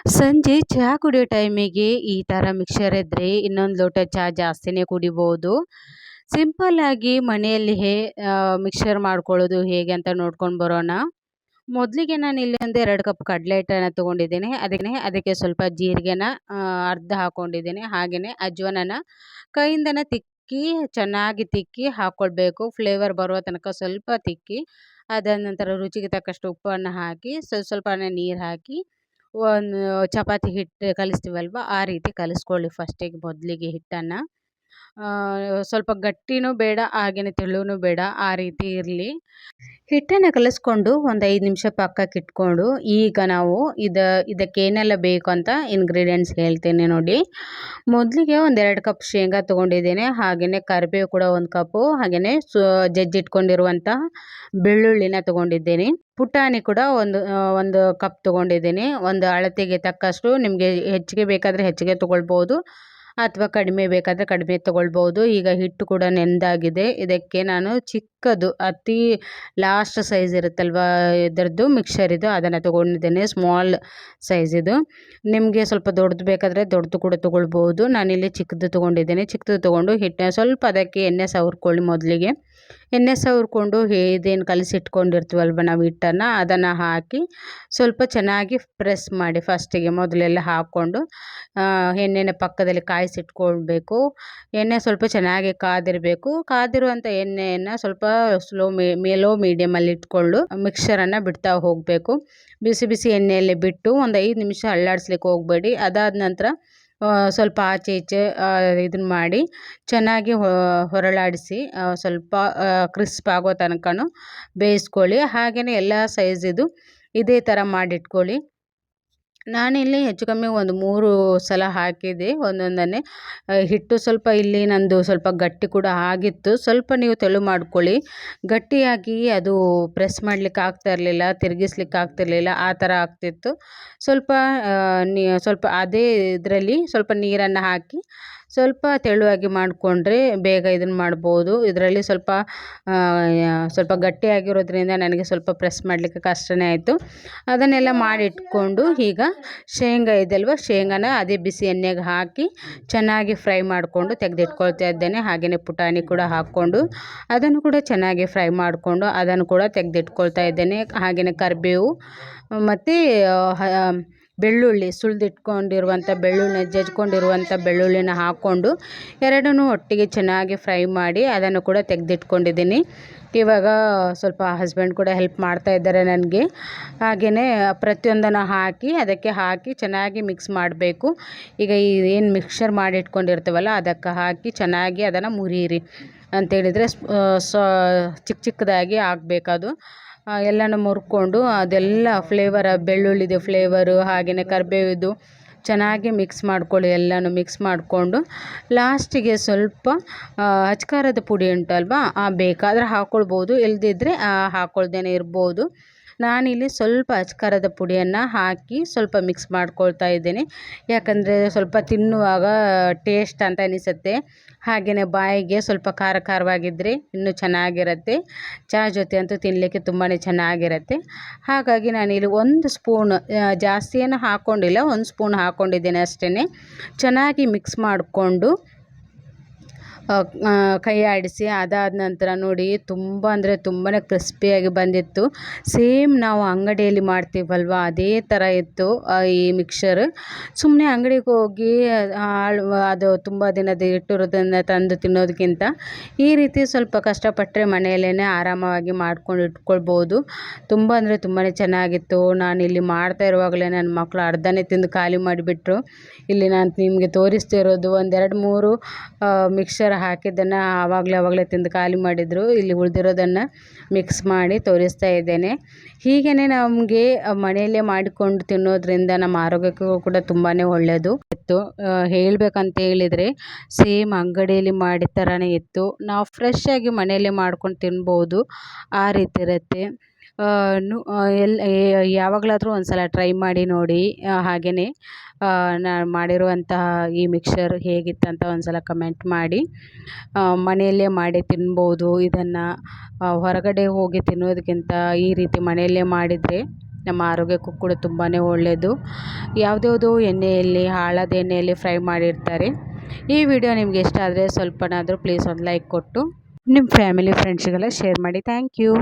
ಸಂಜೆ ಚಹಾ ಕುಡಿಯೋ ಟೈಮಿಗೆ ಈ ಥರ ಮಿಕ್ಸರ್ ಇದ್ದರೆ ಇನ್ನೊಂದು ಲೋಟ ಚಹಾ ಜಾಸ್ತಿನೇ ಕುಡಿಬೋದು. ಸಿಂಪಲ್ಲಾಗಿ ಮನೆಯಲ್ಲಿ ಮಿಕ್ಸರ್ ಮಾಡ್ಕೊಳ್ಳೋದು ಹೇಗೆ ಅಂತ ನೋಡ್ಕೊಂಡು ಬರೋಣ. ಮೊದಲಿಗೆ ನಾನು ಇಲ್ಲಿ ಒಂದು 2 ಕಪ್ ಕಡಲೆ ಹಿಟ್ಟನ್ನು ತೊಗೊಂಡಿದ್ದೀನಿ. ಅದಕ್ಕೆ ಸ್ವಲ್ಪ ಜೀರಿಗೆನ ಅರ್ಧ ಹಾಕ್ಕೊಂಡಿದ್ದೀನಿ. ಹಾಗೆಯೇ ಅಜ್ವಾನನ ಕೈಯಿಂದನೇ ತಿಕ್ಕಿ ಚೆನ್ನಾಗಿ ತಿಕ್ಕಿ ಹಾಕ್ಕೊಳ್ಬೇಕು. ಫ್ಲೇವರ್ ಬರುವ ತನಕ ಸ್ವಲ್ಪ ತಿಕ್ಕಿ, ಅದಾದ ನಂತರ ರುಚಿಗೆ ತಕ್ಕಷ್ಟು ಉಪ್ಪನ್ನು ಹಾಕಿ ಸ್ವಲ್ಪನೇ ನೀರು ಹಾಕಿ ಒಂದು ಚಪಾತಿ ಹಿಟ್ಟು ಕಲಿಸ್ತೀವಲ್ವ ಆ ರೀತಿ ಕಲಿಸ್ಕೊಳ್ಳಿ ಮೊದಲಿಗೆ ಹಿಟ್ಟನ್ನು. ಸ್ವಲ್ಪ ಗಟ್ಟಿನೂ ಬೇಡ ಹಾಗೆಯೇ ತೆಳುವೂ ಬೇಡ, ಆ ರೀತಿ ಇರಲಿ. ಹಿಟ್ಟನ್ನು ಕಲಿಸ್ಕೊಂಡು ಒಂದು 5 ನಿಮಿಷ ಪಕ್ಕಕ್ಕೆ ಇಟ್ಕೊಂಡು ಈಗ ನಾವು ಇದಕ್ಕೆ ಏನೆಲ್ಲ ಬೇಕು ಅಂತ ಇಂಗ್ರೀಡಿಯೆಂಟ್ಸ್ ಹೇಳ್ತೇನೆ ನೋಡಿ. ಮೊದಲಿಗೆ ಒಂದು 2 ಕಪ್ ಶೇಂಗಾ ತೊಗೊಂಡಿದ್ದೇನೆ. ಹಾಗೆಯೇ ಕರಿಬೇವು ಕೂಡ 1 ಕಪ್ಪು, ಹಾಗೆಯೇ ಜಜ್ಜಿಟ್ಕೊಂಡಿರುವಂಥ ಬೆಳ್ಳುಳ್ಳಿನ ತೊಗೊಂಡಿದ್ದೇನೆ. ಪುಟಾಣಿ ಕೂಡ ಒಂದು ಕಪ್ ತೊಗೊಂಡಿದ್ದೀನಿ. ಒಂದು ಅಳತೆಗೆ ತಕ್ಕಷ್ಟು, ನಿಮಗೆ ಹೆಚ್ಚಿಗೆ ಬೇಕಾದರೆ ಹೆಚ್ಚಿಗೆ ತೊಗೊಳ್ಬೋದು ಅಥವಾ ಕಡಿಮೆ ಬೇಕಾದರೆ ಕಡಿಮೆ ತೊಗೊಳ್ಬೋದು. ಈಗ ಹಿಟ್ಟು ಕೂಡ ನೆಂದಾಗಿದೆ. ಇದಕ್ಕೆ ನಾನು ಚಿಕ್ಕದು ಅತಿ ಲಾಸ್ಟ್ ಸೈಜ್ ಇರುತ್ತಲ್ವ ಇದರದ್ದು ಮಿಕ್ಸರ್ ಅದನ್ನು ತೊಗೊಂಡಿದ್ದೇನೆ, ಸ್ಮಾಲ್ ಸೈಜ್ ಇದು. ನಿಮಗೆ ಸ್ವಲ್ಪ ದೊಡ್ಡದು ಬೇಕಾದರೆ ದೊಡ್ಡದು ಕೂಡ ತೊಗೊಳ್ಬೋದು. ನಾನಿಲ್ಲಿ ಚಿಕ್ಕದು ತೊಗೊಂಡಿದ್ದೇನೆ. ಚಿಕ್ಕದು ತೊಗೊಂಡು ಹಿಟ್ಟನ್ನು ಸ್ವಲ್ಪ ಅದಕ್ಕೆ ಎಣ್ಣೆ ಸವರ್ಕೊಳ್ಳಿ. ಮೊದಲಿಗೆ ಎಣ್ಣೆ ಸವರ್ಕೊಂಡು ಇದೇನು ಕಲಸಿಟ್ಕೊಂಡಿರ್ತೀವಲ್ವ ನಾವು ಹಿಟ್ಟನ್ನು, ಅದನ್ನು ಹಾಕಿ ಸ್ವಲ್ಪ ಚೆನ್ನಾಗಿ ಪ್ರೆಸ್ ಮಾಡಿ. ಮೊದಲೆಲ್ಲ ಹಾಕ್ಕೊಂಡು ಎಣ್ಣೆನ ಪಕ್ಕದಲ್ಲಿ ಕಾಯಿಸಿಟ್ಕೊಳ್ಬೇಕು. ಎಣ್ಣೆ ಸ್ವಲ್ಪ ಚೆನ್ನಾಗಿ ಕಾದಿರಬೇಕು. ಕಾದಿರುವಂಥ ಎಣ್ಣೆಯನ್ನು ಸ್ವಲ್ಪ ಲೋ ಮೀಡಿಯಮಲ್ಲಿ ಇಟ್ಕೊಂಡು ಮಿಕ್ಸರನ್ನು ಬಿಡ್ತಾ ಹೋಗಬೇಕು. ಬಿಸಿ ಬಿಸಿ ಎಣ್ಣೆಯಲ್ಲಿ ಬಿಟ್ಟು ಒಂದು 5 ನಿಮಿಷ ಅಲ್ಲಾಡಿಸ್ಲಿಕ್ಕೆ ಹೋಗಬೇಡಿ. ಅದಾದ ನಂತರ ಸ್ವಲ್ಪ ಆಚೆ ಈಚೆ ಇದನ್ನು ಮಾಡಿ ಚೆನ್ನಾಗಿ ಹೊರಳಾಡಿಸಿ ಸ್ವಲ್ಪ ಕ್ರಿಸ್ಪ್ ಆಗೋ ತನಕನೂ ಬೇಯಿಸ್ಕೊಳ್ಳಿ. ಹಾಗೆಯೇ ಎಲ್ಲ ಸೈಜಿದು ಇದೇ ಥರ ಮಾಡಿಟ್ಕೊಳ್ಳಿ. ನಾನಿಲ್ಲಿ ಹೆಚ್ಚು ಕಮ್ಮಿ ಒಂದು 3 ಸಲ ಹಾಕಿದೆ ಒಂದೊಂದನ್ನೇ. ಹಿಟ್ಟು ಸ್ವಲ್ಪ ಇಲ್ಲಿ ನಂದು ಸ್ವಲ್ಪ ಗಟ್ಟಿ ಕೂಡ ಆಗಿತ್ತು. ಸ್ವಲ್ಪ ನೀವು ತೆಳು ಮಾಡ್ಕೊಳ್ಳಿ. ಗಟ್ಟಿಯಾಗಿ ಅದು ಪ್ರೆಸ್ ಮಾಡಲಿಕ್ಕೆ ಆಗ್ತಾ ಇರಲಿಲ್ಲ, ತಿರುಗಿಸ್ಲಿಕ್ಕೆ ಆಗ್ತಿರ್ಲಿಲ್ಲ, ಆ ಥರ ಆಗ್ತಿತ್ತು. ಸ್ವಲ್ಪ ಅದೇ ಇದರಲ್ಲಿ ಸ್ವಲ್ಪ ನೀರನ್ನು ಹಾಕಿ ಸ್ವಲ್ಪ ತೆಳುವಾಗಿ ಮಾಡಿಕೊಂಡ್ರೆ ಬೇಗ ಇದನ್ನು ಮಾಡ್ಬೋದು. ಇದರಲ್ಲಿ ಸ್ವಲ್ಪ ಗಟ್ಟಿಯಾಗಿರೋದ್ರಿಂದ ನನಗೆ ಸ್ವಲ್ಪ ಪ್ರೆಸ್ ಮಾಡಲಿಕ್ಕೆ ಕಷ್ಟನೇ ಆಯಿತು. ಅದನ್ನೆಲ್ಲ ಮಾಡಿಟ್ಕೊಂಡು ಈಗ ಶೇಂಗಾ ಇದಲ್ವ, ಶೇಂಗಾನ ಅದೇ ಬಿಸಿ ಎಣ್ಣೆಗೆ ಹಾಕಿ ಚೆನ್ನಾಗಿ ಫ್ರೈ ಮಾಡಿಕೊಂಡು ತೆಗೆದಿಟ್ಕೊಳ್ತಾ ಇದ್ದೇನೆ. ಹಾಗೆಯೇ ಪುಟಾಣಿ ಕೂಡ ಹಾಕ್ಕೊಂಡು ಅದನ್ನು ಕೂಡ ಚೆನ್ನಾಗಿ ಫ್ರೈ ಮಾಡಿಕೊಂಡು ಅದನ್ನು ಕೂಡ ತೆಗೆದಿಟ್ಕೊಳ್ತಾ ಇದ್ದೇನೆ. ಹಾಗೆಯೇ ಕರಿಬೇವು ಮತ್ತು ಬೆಳ್ಳುಳ್ಳಿ, ಜಜ್ಕೊಂಡಿರುವಂಥ ಬೆಳ್ಳುಳ್ಳಿನ ಹಾಕ್ಕೊಂಡು ಎರಡನ್ನೂ ಒಟ್ಟಿಗೆ ಚೆನ್ನಾಗಿ ಫ್ರೈ ಮಾಡಿ ಅದನ್ನು ಕೂಡ ತೆಗೆದಿಟ್ಕೊಂಡಿದ್ದೀನಿ. ಇವಾಗ ಸ್ವಲ್ಪ ಹಸ್ಬೆಂಡ್ ಕೂಡ ಹೆಲ್ಪ್ ಮಾಡ್ತಾ ಇದ್ದಾರೆ ನನಗೆ. ಹಾಗೆಯೇ ಪ್ರತಿಯೊಂದನ್ನು ಅದಕ್ಕೆ ಹಾಕಿ ಚೆನ್ನಾಗಿ ಮಿಕ್ಸ್ ಮಾಡಬೇಕು. ಈಗ ಏನು ಮಿಕ್ಸರ್ ಮಾಡಿ ಇಟ್ಕೊಂಡಿರ್ತೀವಲ್ಲ ಅದಕ್ಕೆ ಹಾಕಿ ಚೆನ್ನಾಗಿ ಅದನ್ನು ಮುರಿಯಿರಿ. ಅಂತೇಳಿದರೆ ಚಿಕ್ಕದಾಗಿ ಆಗಬೇಕದು. ಎಲ್ಲನೂ ಮುರ್ಕೊಂಡು ಅದೆಲ್ಲ ಬೆಳ್ಳುಳ್ಳಿದು ಫ್ಲೇವರು ಹಾಗೆಯೇ ಕರಿಬೇವಿದು ಚೆನ್ನಾಗಿ ಮಿಕ್ಸ್ ಮಾಡ್ಕೊಳ್ಳಿ. ಎಲ್ಲನೂ ಮಿಕ್ಸ್ ಮಾಡಿಕೊಂಡು ಲಾಸ್ಟಿಗೆ ಸ್ವಲ್ಪ ಅಚ್ಕಾರದ ಪುಡಿ ಉಂಟಲ್ವ, ಬೇಕಾದರೆ ಹಾಕ್ಕೊಳ್ಬೋದು, ಇಲ್ಲದಿದ್ದರೆ ಹಾಕ್ಕೊಳ್ದೇನೆ ಇರ್ಬೋದು. ನಾನಿಲ್ಲಿ ಸ್ವಲ್ಪ ಅಚ್ಕಾರದ ಪುಡಿಯನ್ನು ಹಾಕಿ ಸ್ವಲ್ಪ ಮಿಕ್ಸ್ ಮಾಡ್ಕೊಳ್ತಾ ಇದ್ದೇನೆ. ಯಾಕಂದರೆ ಸ್ವಲ್ಪ ತಿನ್ನುವಾಗ ಟೇಸ್ಟ್ ಅಂತ ಅನಿಸುತ್ತೆ. ಹಾಗೆಯೇ ಬಾಯಿಗೆ ಸ್ವಲ್ಪ ಖಾರವಾಗಿದ್ದರೆ ಇನ್ನೂ ಚೆನ್ನಾಗಿರುತ್ತೆ. ಚಹಾ ಜೊತೆ ಅಂತೂ ತಿನ್ನಲಿಕ್ಕೆ ತುಂಬಾ ಚೆನ್ನಾಗಿರುತ್ತೆ. ಹಾಗಾಗಿ ನಾನಿಲ್ಲಿ 1 ಸ್ಪೂನ್, ಜಾಸ್ತಿ ಏನು ಹಾಕ್ಕೊಂಡಿಲ್ಲ, 1 ಸ್ಪೂನ್ ಹಾಕ್ಕೊಂಡಿದ್ದೇನೆ ಅಷ್ಟೇ. ಚೆನ್ನಾಗಿ ಮಿಕ್ಸ್ ಮಾಡಿಕೊಂಡು ಕೈ ಆಡಿಸಿ ಅದಾದ ನಂತರ ನೋಡಿ ತುಂಬ ಅಂದರೆ ತುಂಬಾ ಕ್ರಿಸ್ಪಿಯಾಗಿ ಬಂದಿತ್ತು. ಸೇಮ್ ನಾವು ಅಂಗಡಿಯಲ್ಲಿ ಮಾಡ್ತೀವಲ್ವ ಅದೇ ಥರ ಇತ್ತು ಈ ಮಿಕ್ಸರ್. ಸುಮ್ಮನೆ ಅಂಗಡಿಗೆ ಹೋಗಿ ಅದು ತುಂಬ ದಿನದ ಇಟ್ಟಿರೋದನ್ನು ತಂದು ತಿನ್ನೋದಕ್ಕಿಂತ ಈ ರೀತಿ ಸ್ವಲ್ಪ ಕಷ್ಟಪಟ್ಟರೆ ಮನೆಯಲ್ಲೇ ಆರಾಮವಾಗಿ ಮಾಡ್ಕೊಂಡು ಇಟ್ಕೊಳ್ಬೋದು. ತುಂಬ ಅಂದರೆ ತುಂಬಾ ಚೆನ್ನಾಗಿತ್ತು. ನಾನಿಲ್ಲಿ ಮಾಡ್ತಾ ಇರುವಾಗಲೇ ನನ್ನ ಮಕ್ಕಳು ಅರ್ಧನೇ ತಿಂದು ಖಾಲಿ ಮಾಡಿಬಿಟ್ರು. ಇಲ್ಲಿ ನಾನು ನಿಮಗೆ ತೋರಿಸ್ತಿರೋದು 1 2 3 ಮಿಕ್ಸರ್ ಹಾಕಿದ್ದನ್ನು ಆವಾಗಲೇ ತಿಂದು ಖಾಲಿ ಮಾಡಿದರು. ಇಲ್ಲಿ ಉಳಿದಿರೋದನ್ನು ಮಿಕ್ಸ್ ಮಾಡಿ ತೋರಿಸ್ತಾ ಇದ್ದೇನೆ. ಹೀಗೇ ನಮಗೆ ಮನೆಯಲ್ಲೇ ಮಾಡಿಕೊಂಡು ತಿನ್ನೋದ್ರಿಂದ ನಮ್ಮ ಆರೋಗ್ಯಕ್ಕೂ ಕೂಡ ತುಂಬಾ ಒಳ್ಳೆಯದು ಇತ್ತು. ಹೇಳಬೇಕಂತ ಹೇಳಿದರೆ ಸೇಮ್ ಅಂಗಡಿಯಲ್ಲಿ ಮಾಡಿದ ಥರನೇ ಇತ್ತು. ನಾವು ಫ್ರೆಶ್ಶಾಗಿ ಮನೆಯಲ್ಲೇ ಮಾಡ್ಕೊಂಡು ತಿನ್ಬೋದು, ಆ ರೀತಿ ಇರುತ್ತೆ. ಯಾವಾಗಲಾದರೂ ಒಂದು ಸಲ ಟ್ರೈ ಮಾಡಿ ನೋಡಿ. ಹಾಗೆಯೇ ನಾನು ಮಾಡಿರುವಂತಹ ಈ ಮಿಕ್ಸರ್ ಹೇಗಿತ್ತಂತ ಒಂದು ಸಲ ಕಮೆಂಟ್ ಮಾಡಿ. ಮನೆಯಲ್ಲೇ ಮಾಡಿ ತಿನ್ಬೋದು ಇದನ್ನು. ಹೊರಗಡೆ ಹೋಗಿ ತಿನ್ನೋದಕ್ಕಿಂತ ಈ ರೀತಿ ಮನೆಯಲ್ಲೇ ಮಾಡಿದರೆ ನಮ್ಮ ಆರೋಗ್ಯಕ್ಕೂ ಕೂಡ ತುಂಬಾ ಒಳ್ಳೆಯದು. ಯಾವುದ್ಯಾವುದೋ ಎಣ್ಣೆಯಲ್ಲಿ ಹಾಳಾದ ಎಣ್ಣೆಯಲ್ಲಿ ಫ್ರೈ ಮಾಡಿರ್ತಾರೆ. ಈ ವಿಡಿಯೋ ನಿಮಗೆ ಇಷ್ಟ ಆದರೆ ಸ್ವಲ್ಪನಾದರೂ ಪ್ಲೀಸ್ ಒಂದು ಲೈಕ್ ಕೊಟ್ಟು ನಿಮ್ಮ ಫ್ಯಾಮಿಲಿ ಫ್ರೆಂಡ್ಸ್ಗೆಲ್ಲ ಶೇರ್ ಮಾಡಿ. Thank you.